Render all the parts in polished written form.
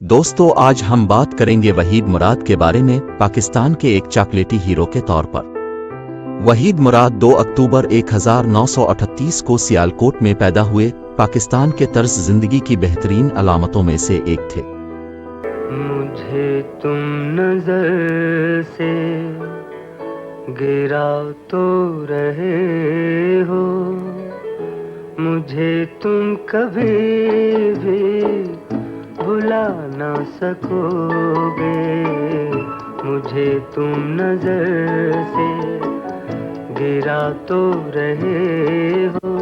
दोस्तों आज हम बात करेंगे वहीद मुराद के बारे में, पाकिस्तान के एक चॉकलेटी हीरो के तौर पर। वहीद मुराद 2 अक्टूबर 1938 को सियालकोट में पैदा हुए, पाकिस्तान के तर्ज जिंदगी की बेहतरीन अलामतों में से एक थे। मुझे तुम नजर से गिरा तो रहे हो, मुझे तुम कभी भी भुला ना सकोगे। मुझे तुम नजर से गिरा तो रहे हो,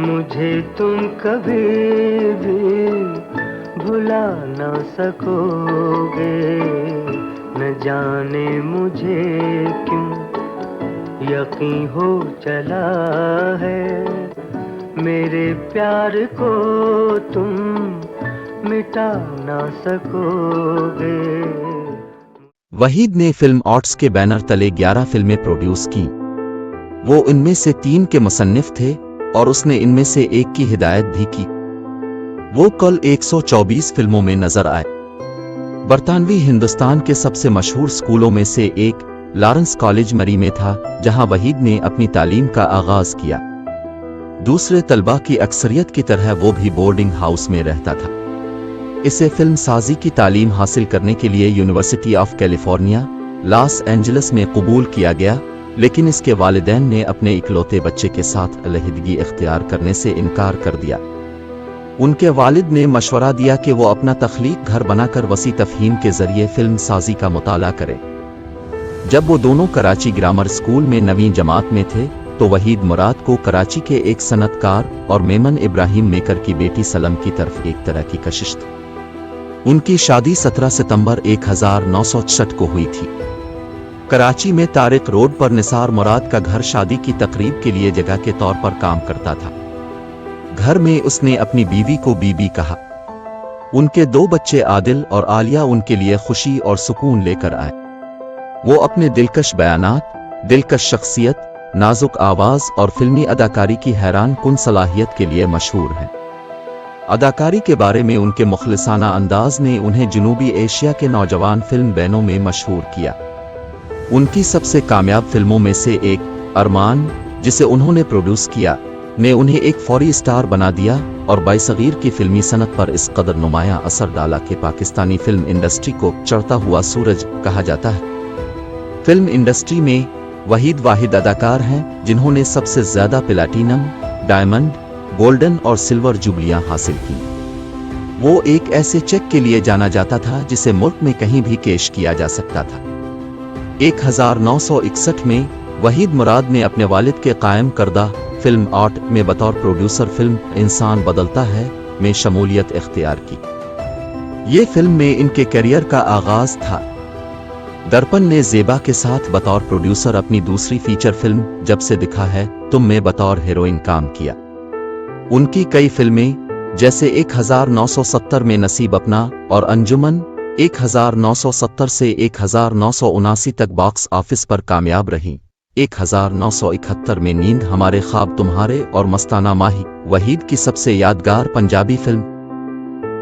मुझे तुम कभी भी भुला ना सकोगे। न जाने मुझे क्यों यकीन हो चला है, मेरे प्यार को तुम मिटा ना सकोगे। वहीद ने फिल्म आर्ट्स के बैनर तले 11 फिल्में प्रोड्यूस की। वो इनमें से 3 के मुसन्निफ थे और उसने इनमें से एक की हिदायत भी की। वो कल 124 फिल्मों में नजर आए। बरतानवी हिंदुस्तान के सबसे मशहूर स्कूलों में से एक लॉरेंस कॉलेज मरी में था, जहां वहीद ने अपनी तालीम का आगाज किया। दूसरे तलबा की अक्सरियत की तरह वो भी बोर्डिंग हाउस में रहता था। इसे फिल्म साजी की तालीम हासिल करने के लिए university of California Los Angeles में कबूल किया गया, लेकिन इसके वालिदैन ने अपने इकलौते बच्चे के साथ अलहदगी इख्तियार करने से इनकार कर दिया। उनके वालिद ने मशवरा दिया कि वो अपना तख्लीक घर बनाकर वसी तफहीम के जरिए फिल्म साजी का मुताला करें। जब वो दोनों कराची ग्रामर स्कूल में 9वीं जमात में थे तो वहीद मुराद को कराची के एक सनतकार और मेमन इब्राहिम मेकर की बेटी सलम की तरफ एक तरह की कशिश थी। उनकी शादी 17 सितंबर 1966 को हुई थी। कराची में तारिक रोड पर निसार मुराद का घर शादी की तकरीब के लिए जगह के तौर पर काम करता था। घर में उसने अपनी बीवी को बीबी कहा। उनके 2 बच्चे आदिल और आलिया उनके लिए खुशी और सुकून लेकर आए। वो अपने दिलकश बयानात, दिलकश शख्सियत, नाजुक आवाज और फिल्मी अदाकारी की हैरान कुन सलाहियत के लिए मशहूर हैं। अदाकारी के बारे में उनके मुखलिसाना अंदाज ने उन्हें जनूबी एशिया के नौजवान फिल्म बैनों में मशहूर किया। उनकी सबसे कामयाब फिल्मों में से एक अरमान, जिसे उन्होंने प्रोड्यूस किया, ने उन्हें एक फौरी स्टार बना दिया और बाइसगीर की फिल्मी सनत पर इस कदर नुमायां असर डाला कि पाकिस्तानी फिल्म इंडस्ट्री को चढ़ता हुआ सूरज कहा जाता है। फिल्म इंडस्ट्री में वहीद वाहिद अदाकार हैं जिन्होंने सबसे ज्यादा प्लैटिनम, डायमंड, गोल्डन और सिल्वर जुबलियां हासिल की। वो एक ऐसे चेक के लिए जाना जाता था जिसे मुल्क में कहीं भी कैश किया जा सकता था। 1961 में वहीद मुराद ने अपने वालिद के कायम करदा फिल्म आर्ट में बतौर प्रोड्यूसर फिल्म इंसान बदलता है में शमूलियत इख्तियार की। ये फिल्म में इनके करियर का आगाज था। दर्पण ने ज़ेबा के साथ बतौर प्रोड्यूसर अपनी दूसरी फीचर फिल्म जब से दिखा है तुम में बतौर हीरोइन काम किया। उनकी कई फिल्में जैसे 1970 में नसीब अपना और अंजुमन 1970 से 1979 तक बॉक्स ऑफिस पर कामयाब रहीं। 1971 में नींद हमारे ख्वाब तुम्हारे और मस्ताना माही वहीद की सबसे यादगार पंजाबी फिल्म।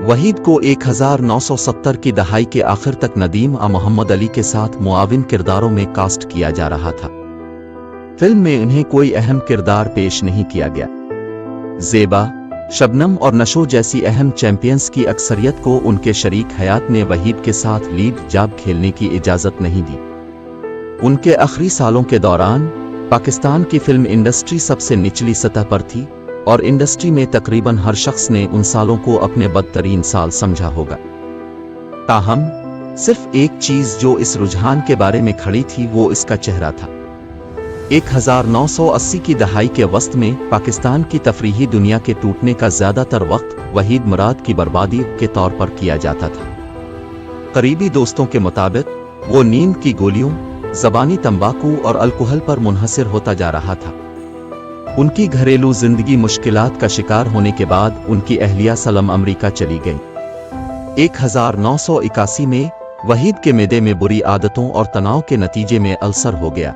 वहीद को 1970 की दहाई के आखिर तक नदीम मोहम्मद अली के साथ मुआविन किरदारों में कास्ट किया जा रहा था। फिल्म में उन्हें कोई अहम किरदार पेश नहीं किया गया। ज़ेबा, शबनम और नशो जैसी अहम चैंपियंस की अक्सरियत को उनके शरीक हयात ने वहीद के साथ लीड जॉब खेलने की इजाजत नहीं दी। उनके आखिरी सालों के दौरान पाकिस्तान की फिल्म इंडस्ट्री सबसे निचली सतह पर थी और इंडस्ट्री में तकरीबन हर शख्स ने उन सालों को अपने बदतरीन साल समझा होगा। ताहम सिर्फ एक चीज जो इस रुझान के बारे में खड़ी थी वो इसका चेहरा था। 1980 की दहाई के वस्त में पाकिस्तान की तफरीही दुनिया के टूटने का ज्यादातर वक्त वहीद मुराद की बर्बादी के तौर पर किया जाता था। करीबी दोस्तों के मुताबिक वो नींद की गोलियों, ज़बानी तंबाकू और अल्कोहल पर मुनहसिर होता जा रहा था। उनकी घरेलू जिंदगी मुश्किलात का शिकार होने के बाद उनकी अहलिया सलम अमरीका चली गई। 1981 में वहीद के मैदे में बुरी आदतों और तनाव के नतीजे में अल्सर हो गया।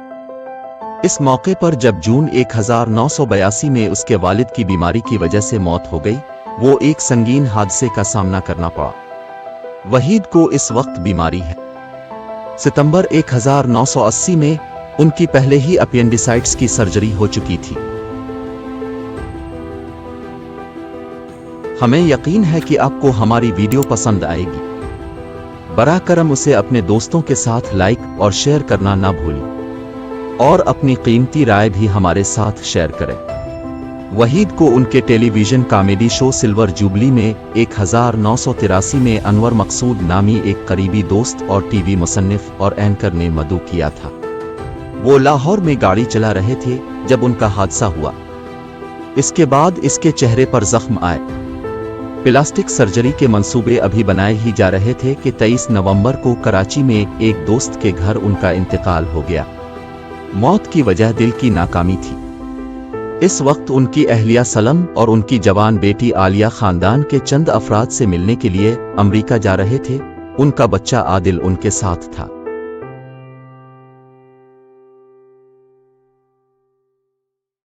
इस मौके पर जब जून 1982 में उसके वालिद की बीमारी की वजह से मौत हो गई, वो एक संगीन हादसे का सामना करना पड़ा। वहीद को इस वक्त बीमारी है। सितंबर 1980 में उनकी पहले ही अपेंडिसाइटिस की सर्जरी हो चुकी थी। हमें यकीन है कि आपको हमारी वीडियो पसंद आएगी। बरा करम उसे अपने दोस्तों के साथ लाइक और शेयर करना ना भूलें और अपनी कीमती राय भी हमारे साथ शेयर करें। वहीद को उनके television comedy show silver jubilee में 1983 में अनवर मकसूद नामी एक करीबी दोस्त और टीवी मुसन्निफ और एंकर ने मदऊ किया था। वो लाहौर में गाड़ी चला रहे थे जब उनका हादसा हुआ। इसके बाद इसके चेहरे पर जख्म आए। प्लास्टिक सर्जरी के मंसूबे अभी बनाए ही जा रहे थे कि 23 नवंबर को कराची में एक दोस्त के घर उनका इंतकाल हो गया। मौत की वजह दिल की नाकामी थी। इस वक्त उनकी अहलिया सलम और उनकी जवान बेटी आलिया खानदान के चंद अफराद से मिलने के लिए अमेरिका जा रहे थे। उनका बच्चा आदिल उनके साथ था।